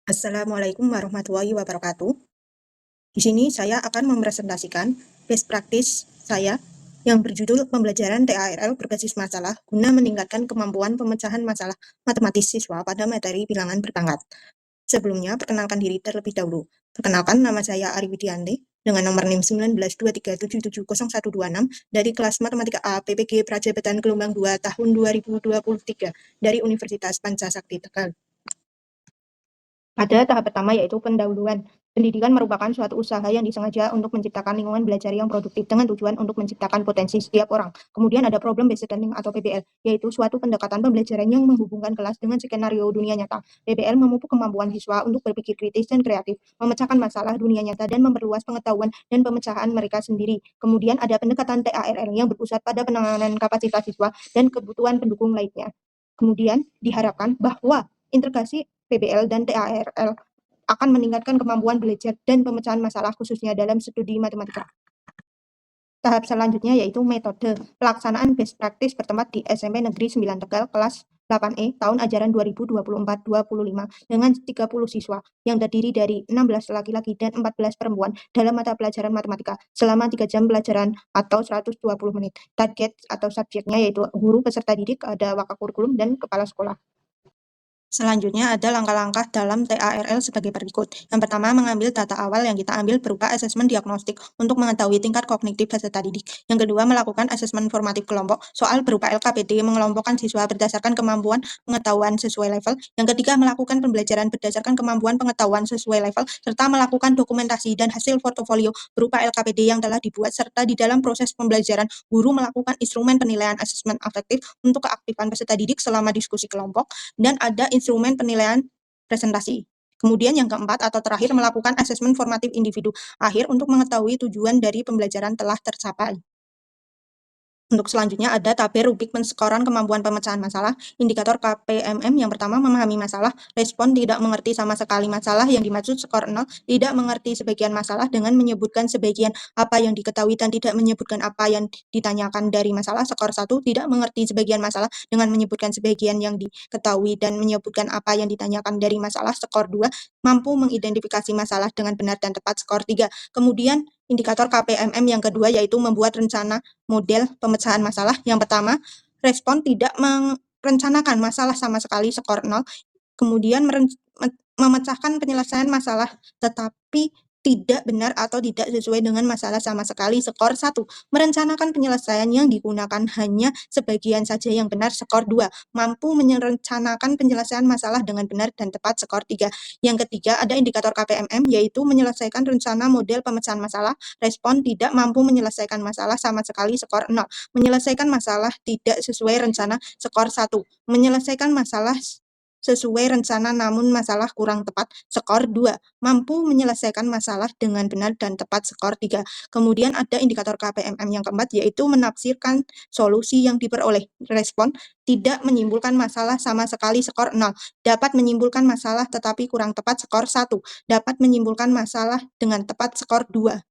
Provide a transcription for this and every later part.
Assalamualaikum warahmatullahi wabarakatuh. Di sini saya akan mempresentasikan best practice saya yang berjudul pembelajaran TARL berbasis masalah guna meningkatkan kemampuan pemecahan masalah matematis siswa pada materi bilangan berpangkat. Sebelumnya, perkenalkan diri terlebih dahulu. Perkenalkan, nama saya Ari Widianti dengan nomor NIM 1923770126 dari kelas Matematika A PPG Prajabatan Gelombang 2 tahun 2023 dari Universitas Pancasakti Tegal. Pada tahap pertama yaitu pendahuluan. Pendidikan merupakan suatu usaha yang disengaja untuk menciptakan lingkungan belajar yang produktif dengan tujuan untuk menciptakan potensi setiap orang. Kemudian ada problem based learning atau PBL, yaitu suatu pendekatan pembelajaran yang menghubungkan kelas dengan skenario dunia nyata. PBL memupuk kemampuan siswa untuk berpikir kritis dan kreatif, memecahkan masalah dunia nyata dan memperluas pengetahuan dan pemecahan mereka sendiri. Kemudian ada pendekatan TARL yang berpusat pada penanganan kapasitas siswa dan kebutuhan pendukung lainnya. Kemudian diharapkan bahwa integrasi PBL dan TARL akan meningkatkan kemampuan belajar dan pemecahan masalah khususnya dalam studi matematika. Tahap selanjutnya yaitu metode pelaksanaan best practice bertempat di SMP Negeri 9 Tegal kelas 8E tahun ajaran 2024-25 dengan 30 siswa yang terdiri dari 16 laki-laki dan 14 perempuan dalam mata pelajaran matematika selama 3 jam pelajaran atau 120 menit. Target atau subjeknya yaitu guru, peserta didik, ada wakakurikulum, dan kepala sekolah. Selanjutnya ada langkah-langkah dalam TARL sebagai berikut. Yang pertama, mengambil data awal yang kita ambil berupa asesmen diagnostik untuk mengetahui tingkat kognitif peserta didik. Yang kedua, melakukan asesmen formatif kelompok, soal berupa LKPD mengelompokkan siswa berdasarkan kemampuan pengetahuan sesuai level. Yang ketiga, melakukan pembelajaran berdasarkan kemampuan pengetahuan sesuai level, serta melakukan dokumentasi dan hasil portofolio berupa LKPD yang telah dibuat, serta di dalam proses pembelajaran, guru melakukan instrumen penilaian asesmen afektif untuk keaktifan peserta didik selama diskusi kelompok, dan ada instrumen penilaian presentasi. Kemudian yang keempat atau terakhir melakukan asesmen formatif individu akhir untuk mengetahui tujuan dari pembelajaran telah tercapai. Untuk selanjutnya ada tabel rubrik penskoran kemampuan pemecahan masalah, indikator KPMM. Yang pertama, memahami masalah, respon tidak mengerti sama sekali masalah yang dimaksud skor 0, tidak mengerti sebagian masalah dengan menyebutkan sebagian apa yang diketahui dan tidak menyebutkan apa yang ditanyakan dari masalah, skor 1, tidak mengerti sebagian masalah dengan menyebutkan sebagian yang diketahui dan menyebutkan apa yang ditanyakan dari masalah, skor 2, mampu mengidentifikasi masalah dengan benar dan tepat, skor 3. Kemudian indikator KPMM yang kedua yaitu membuat rencana model pemecahan masalah. Yang pertama, respon tidak merencanakan masalah sama sekali, skor 0. Kemudian memecahkan penyelesaian masalah tetapi tidak benar atau tidak sesuai dengan masalah sama sekali, skor 1. Merencanakan penyelesaian yang digunakan hanya sebagian saja yang benar, skor 2. Mampu merencanakan penyelesaian masalah dengan benar dan tepat, skor 3. Yang ketiga, ada indikator KPMM, yaitu menyelesaikan rencana model pemecahan masalah. Respon tidak mampu menyelesaikan masalah sama sekali, skor 0. Menyelesaikan masalah tidak sesuai rencana, skor 1. Menyelesaikan masalah sesuai rencana namun masalah kurang tepat, skor 2. Mampu menyelesaikan masalah dengan benar dan tepat, skor 3. Kemudian ada indikator KPMM yang keempat, yaitu menafsirkan solusi yang diperoleh. Respon tidak menyimpulkan masalah sama sekali, skor 0. Dapat menyimpulkan masalah tetapi kurang tepat, skor 1. Dapat menyimpulkan masalah dengan tepat, skor 2.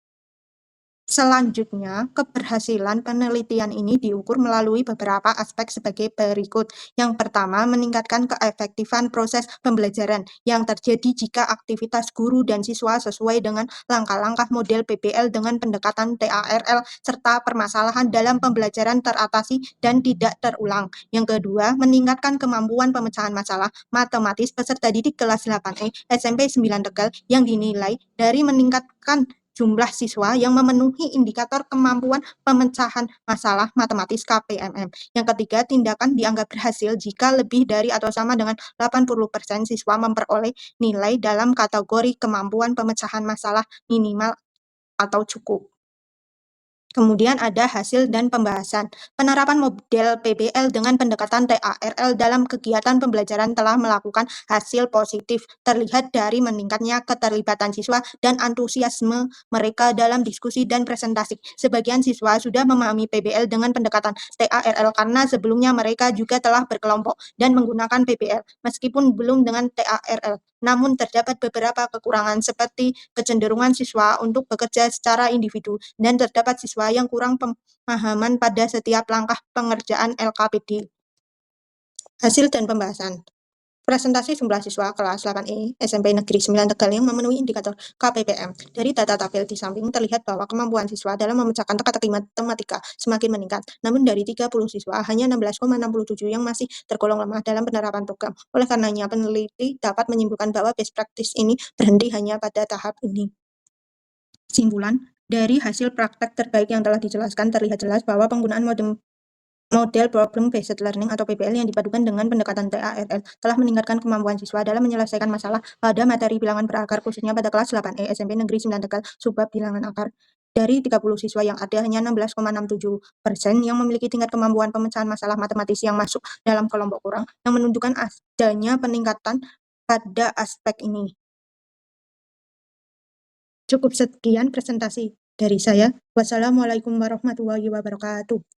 Selanjutnya, keberhasilan penelitian ini diukur melalui beberapa aspek sebagai berikut. Yang pertama, meningkatkan keefektifan proses pembelajaran yang terjadi jika aktivitas guru dan siswa sesuai dengan langkah-langkah model PBL dengan pendekatan TARL serta permasalahan dalam pembelajaran teratasi dan tidak terulang. Yang kedua, meningkatkan kemampuan pemecahan masalah matematis peserta didik kelas 8E SMP 9 Tegal yang dinilai dari meningkatkan jumlah siswa yang memenuhi indikator kemampuan pemecahan masalah matematis KPMM. Yang ketiga, tindakan dianggap berhasil jika lebih dari atau sama dengan 80% siswa memperoleh nilai dalam kategori kemampuan pemecahan masalah minimal atau cukup. Kemudian ada hasil dan pembahasan. Penerapan model PBL dengan pendekatan TARL dalam kegiatan pembelajaran telah melakukan hasil positif, terlihat dari meningkatnya keterlibatan siswa dan antusiasme mereka dalam diskusi dan presentasi. Sebagian siswa sudah memahami PBL dengan pendekatan TARL karena sebelumnya mereka juga telah berkelompok dan menggunakan PBL, meskipun belum dengan TARL. Namun terdapat beberapa kekurangan seperti kecenderungan siswa untuk bekerja secara individu dan terdapat siswa yang kurang pemahaman pada setiap langkah pengerjaan LKPD. Hasil dan pembahasan. Presentasi jumlah siswa kelas 8E SMP Negeri 9 Tegal yang memenuhi indikator KPPM. Dari data tabel di samping terlihat bahwa kemampuan siswa dalam memecahkan teka-teki matematika semakin meningkat. Namun dari 30 siswa, hanya 16,67 yang masih tergolong lemah dalam penerapan program. Oleh karenanya, peneliti dapat menyimpulkan bahwa best practice ini berhenti hanya pada tahap ini. Kesimpulan, dari hasil praktek terbaik yang telah dijelaskan, terlihat jelas bahwa penggunaan model Problem Based Learning atau PBL yang dipadukan dengan pendekatan TARL telah meningkatkan kemampuan siswa dalam menyelesaikan masalah pada materi bilangan berakar, khususnya pada kelas 8E SMP Negeri 9 Tegal subbab bilangan akar. Dari 30 siswa yang ada, hanya 16,67% yang memiliki tingkat kemampuan pemecahan masalah matematis yang masuk dalam kelompok kurang, yang menunjukkan adanya peningkatan pada aspek ini. Cukup sekian presentasi dari saya. Wassalamualaikum warahmatullahi wabarakatuh.